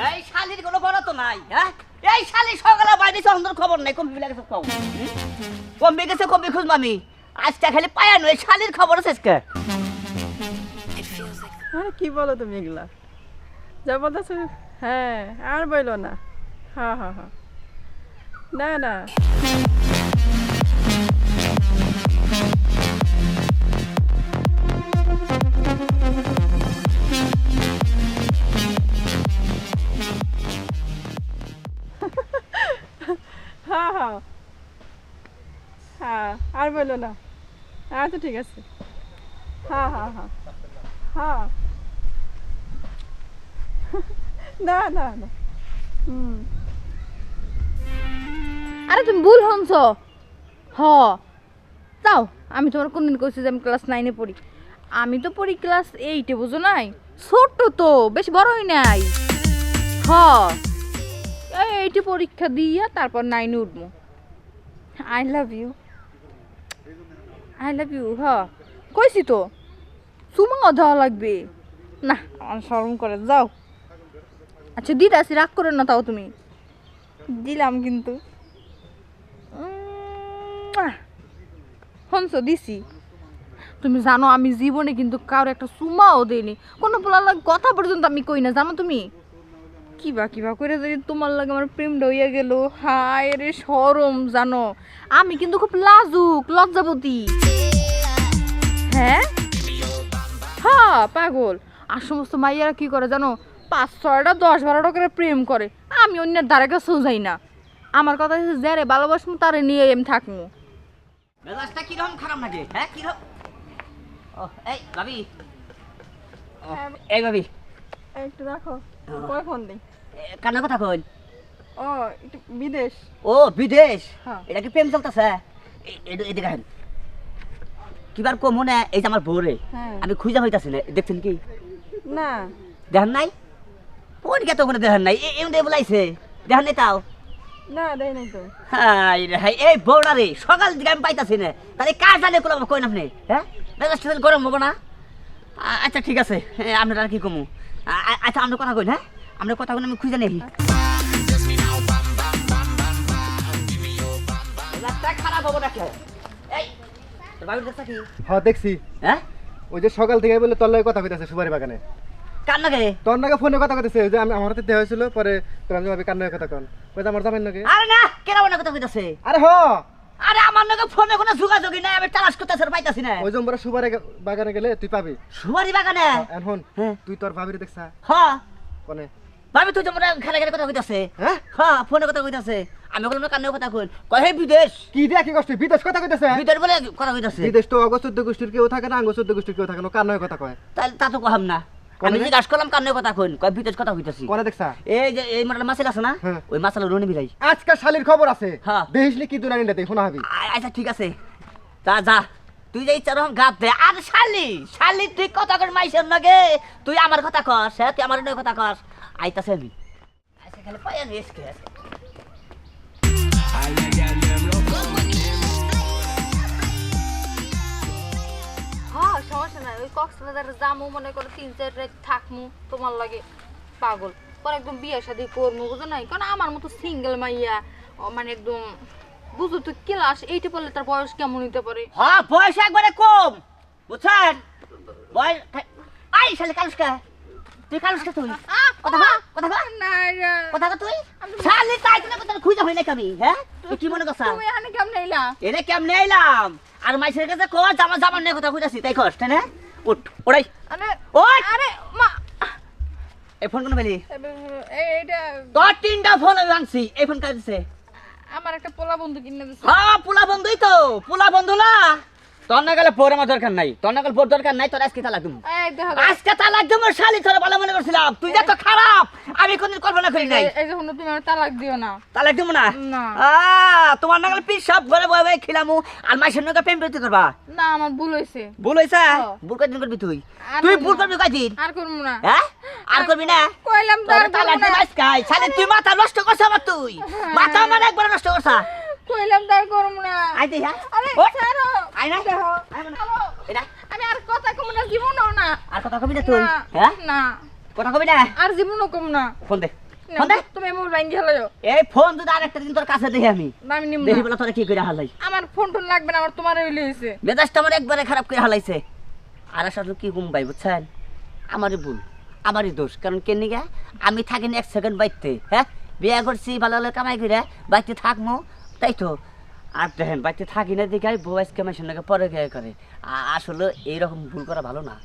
এই শালির কোনো বড় তো নাই, হ্যাঁ? এই শালি সকালে বাইরে সন্ধ্যার খবর নাই, কমবি লাগেছে কম। কমবি গেছে কমবি খুঁজবো আমি। আজকে খালি পায়া নয়, শালির খবর আছে আজকে। আরে কি বলো তুমি এগুলা? যা বলতেছো, হ্যাঁ আর বইলো না। হ্যাঁ হ্যাঁ হ্যাঁ, না না হ্যাঁ হ্যাঁ হ্যাঁ, আর বললো না। আচ্ছা ঠিক আছে, হ্যাঁ হ্যাঁ হ্যাঁ হ্যাঁ, না না না, আরে তুমি ভুল শুনছ। হ যাও, আমি তোমার কোনদিন কইছি যে আমি ক্লাস 9-এ পড়ি? আমি তো পড়ি ক্লাস 8-এ, বুঝো নাই? ছোট্ট তো, বেশি বড় হই নাই। হ, এই 8-এ পরীক্ষা দিয়া তারপর 9-এ উঠবো। I love you, I love you. হ কইছি তো, চুমাও দেওয়া লাগবে না, আমার শরম করে। যাও। আচ্ছা দিদাসি, রাগ করে না তাও তুমি। দিলাম কিন্তু। হনস দিছি। তুমি জানো আমি জীবনে কিন্তু কারো একটা চুমাও দেইনি, কোনো পোলার লাগে কথা পর্যন্ত আমি কই না, জানো তুমি? কিবা কিবা করে যদি তোমার লাগে আমার প্রেমটা হইয়া গেল, হায় রে শরম। জানো আমি কিন্তু খুব লাজুক, লজ্জাবতী। হ্যাঁ হ্যাঁ পাগল। আর সমস্ত মাইয়ারা কি করে জানো? 5-6টা 10-12টা করে প্রেম করে। আমি অন্যের ধারে কাছেও যাই না। আমার কথা হচ্ছে যারে ভালোবাসবো তারে নিয়ে আমি থাকবো। মেজাজটা কিরকম খারাপ নাকি, হ্যাঁ? কিরকম? ও এই ভাবি, এই ভাবি একটু রাখো, পরে ফোন দিই। কান্না কথা কই? ও একটু বিদেশ। ও বিদেশ? হ্যাঁ। এটা কি প্রেম চলতেছে? এদিকে আসেন। কিবার কম মনে, এই যে আমার বউরে হ্যাঁ। আমি খুঁজা হইতাছি না, দেখছেন কি? না দেখেন নাই? কোন কে তো কোনো দেখেন নাই, এমনি বলাইছে, দেখেন নাই তাও? না দেয় নাই তো। হাই রে হাই, এই বউটা রে সকাল দিকে আমি পাইতাছি না, তাহলে কাজ জানে কোনো কই না আপনি, হ্যাঁ? মেজাজটা তাহলে গরম হবো না? আচ্ছা ঠিক আছে, আপনারা কি কমু? আচ্ছা আপনার কথা কইন, হ্যাঁ? আপনার কথা কইন, আমি খুঁজে নেই। খারাপ হবো না কে? এই তোর বাড়ির দেখছা কি? হ্যাঁ দেখছি, হ্যাঁ? ওই যে সকাল থেকে বলে তোর লাগে কথা কইতাছে সুপারি বাগানে। কার নাকি? তোর নাকি ফোনে কথা কইতেছে, ওই যে আমি আমার হাতে দেওয়া হয়েছিল, পরে তোর আমি ভাবি কার নাকি কথা কন, কই আমার জামাই নাকি। আরে না, কেন না কথা কইতাছে? আরে হ, আরে আমার নাকি ফোনে কোনো যোগাযোগই নাই, আমি তালাশ করতেছি আর পাইতাছি না। ওই যে আমরা সুপারি বাগানে গেলে তুই পাবি। সুপারি বাগানে? এখন হ্যাঁ। তুই তোর ভাবিরে দেখছা হ্যাঁ কোনে? ভাবি তুই তোমরা খেলা খেলা কথা কইতাছে, হ্যাঁ হ্যাঁ ফোনে কথা কইতাছে। আমি বললাম কান্নার কথা কই, কয় হে বিদেশ, কি দিয়া কি কষ্ট, বিদেশ কথা কইতাছে। বিদেশ বলে কথা কইতাছে। বিদেশ তো অগস্ট 14 গোষ্ঠীর কেউ থাকে না, অঙ্গ 14 গোষ্ঠীর কেউ থাকে না, কার নাকি কথা কয়। তাহলে তা তো কহাম না। আমি কোনে? জিজ্ঞাসা করলাম কান্নার কথা কই, কয় বিদেশ কথা কইতাছি। কোনে দেখছা? এই যে এই মাঠে মাছেল আছে না, হ্যাঁ। ওই মাছালা রনি বিলাই। আজকাল শালির খবর আছে, হ্যাঁ। দেখিসনি কি দুনানি না দেখো না হবি। আচ্ছা ঠিক আছে, তা যা তুই যে ইচ্ছা রকম গাপ দে। আর শালি শালি তুই কথা কর মাইছেন নাকি? তুই আমার কথা কস, হ্যাঁ তুই আমার কথা কস। আইতাছে আমি আচ্ছা খালি পায়া নিয়ে এসকে। হ্যাঁ সমস্যা নাই, ওই কক্সবাজারে যামু, মনে করো 3-4 রাত থাকমু তোমার লাগে। পাগল পরে একদম বিয়ে শাদী করবো, বুঝো নাই? কারণ আমার মতো সিঙ্গেল মাইয়া, মানে একদম বুঝো তো ক্লাস 8-এ পড়লে তার বয়স কেমন হইতে পারে? হ্যাঁ বয়স একবারে কম, বুঝছেন? বয়স আই শালি কালুসকা, তুই কালুসকা তুই কথা কর, কথা কর না রে, কথা কর তুই। শালি তাই তুই কথা খুঁজে হই না কবি, হ্যাঁ? তুই কি মনে করছ? তুমি এখানে কেমন এলা? এনে কেমনে এলাম? আর মাইসের কাছে কস আমার জামার নিয়ে কথা কইতাছি, তাই কস তাই না? উঠ ওড়াই আরে ওই আরে মা, এই ফোন কোন পেলি? এইটা তোর 3টা ফোন আমি আনছি, এই ফোন কার দিছে? আমার একটা পোলা বন্ধু কিনে দিছে। হ্যাঁ পোলা বন্ধুই তো, পোলা বন্ধু না। তোর না গেলে পর আমার দরকার নাই, তোর না গেলে পর দরকার নাই, তোর আজকে তালাক দিমু। এই দেখো আজকে তালাক দিমু। শালি তোর ভালো মনে করছিলাম, তুই যে এত খারাপ আমি কোনদিন কল্পনা করি নাই। এই যে তুমি আমার তালাক দিও না। তালাক দিমু না? না। তোমার না গেলে পিস সব ঘরে বয়ে বয়ে খিলামু আর মাইসের নৌকা প্রেম প্রীতি করবা। না আমার ভুল হয়েছে। ভুল হইছে? হ্যাঁ। ভুল কয়দিন করবি তুই? আর তুই করবো ভুল না। করবি কয়দিন? আর করবো না। হ্যাঁ আর করবি না? কইলাম তো তোর আর তালাক করবো দিম না। আজকাই। শালি তুই মাথা নষ্ট করছ আমার, তুই মাথা মানে একবার নষ্ট করছ। কইলাম তো আর করবো না। আই দে হ্যাঁ আরে ওঠ। ছাড়ো। আই না দেখো। আই মানে হ্যালো। এটা আমি আর কথা কমু না, জীবনও না। আর কথা কবি না তুই? না, হ্যাঁ না কথা কবি না আর জীবনও কম না। ফোন দে নাও, ফোন দে তুমি মোবাইল ভাঙি হেলাইও। এই ফোন যদি আরেকটা দিন তোর কাছে দেখি আমি না আমি নিম দেখি না। বলা তোরা কি করে হালাই আমার ফোন টোন লাগবে না, আমার তোমার হইলে হইছে। মেজাজটা আমার একবারে খারাপ করে হালাইছে আর আসলে কি ঘুম পাই বুঝছেন আমারই ভুল আমারই দোষ কারণ কেন গা আমি থাকি না 1 সেকেন্ড বাইতে হ্যাঁ বিয়া করছি ভালো ভালো কামাই করে বাইতে থাকবো তাই তো আর দেখেন বাইতে থাকি না দেখে বউ আজকে আমার সঙ্গে পরে গিয়ে করে আসলে এইরকম ভুল করা ভালো না